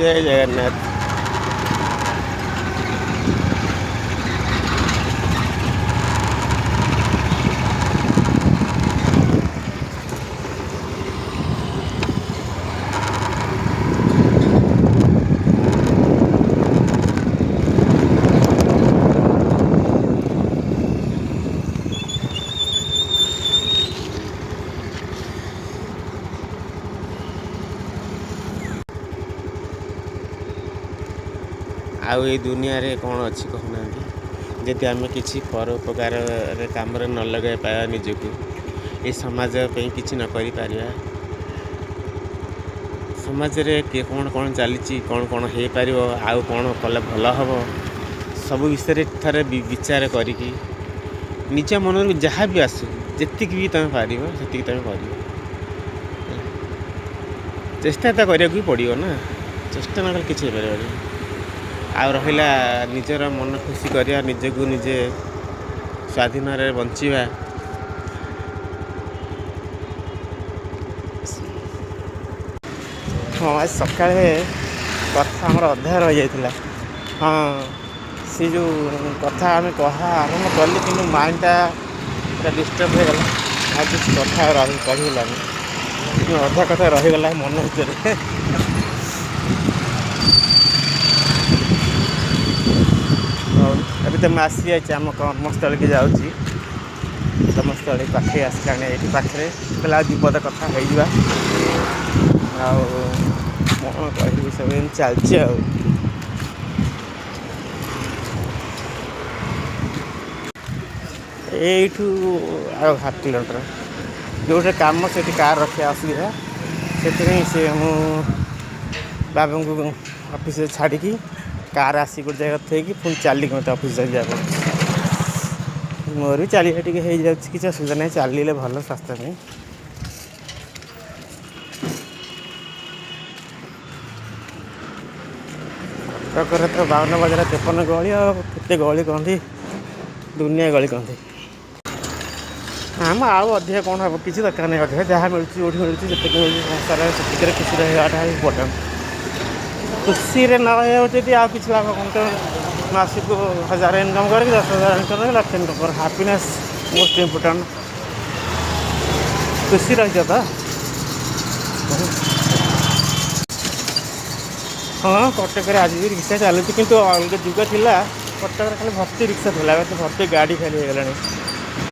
जय जगन्नाथ। आउ ये दुनिया रे कौन अच्छी कहना जदि आम कि परोपकार काम न लगे पाया निजक ये समाज पे किसी न कर पारिबा समाज रे के कौन कौन चली कौन कौन हो पार आउ कौन कले भल हम सब विषय थे विचार करिकी निज मन जहाँ भी आसू जी भी तुम पार से तुम कर चेष्टा तो करने भी पड़ो ना चेष्टा न कि आ रहा निजर मन खुशी करा निजक निजे स्वाधीन बंचा हाँ आज सका कथा आमर अध्याय रही जाता हाँ सी जो कथा आम कह आरम्भ कली कि माइंडटा पूरा डिस्टर्ब हो गला आज किसी कथा पढ़ीगलानी अधा कथा रहीगला मन भर अभी तो मैं आसी जाइए आम कर्मस्थल के जाऊँगी कर्मस्थल पाखे आसला ये पाखे पहले विपद कथा हो कह सब चलती यू हाफ किलोमीटर जो कम से कार रखे असुविधा से मु बाबा को ऑफिस छाड़ी कार आसी गोटे जगह थे कि पुणी चलिक मत ऑफिस जा मोर भी चलिए टी किसी असुविधा नहीं चलिए भल स्वास्थ्य में कटक तो 52 बजार 53 गली आते गली कहती दुनिया गली कहती आम आउ अधिक कौन हम किसी दरकार नहीं अधिक जहाँ मिलूँ मिलूँ जी मिलूँ संसार से खुशी रहा इम्पोर्टाट खुशी न रही आ किसी लाभ कौन तो मासिक 1000 इनकम कर 10,000 इनकम लक्ष इनकम कर हैप्पीनेस मोस्ट इम्पोर्टाट खुशी रही था हाँ कटक आज भी रिक्शा चलती किंतु अलग जुग थी कटक खाली भर्ती रिक्शा थी भर्ती गाड़ी खाली हो गलानी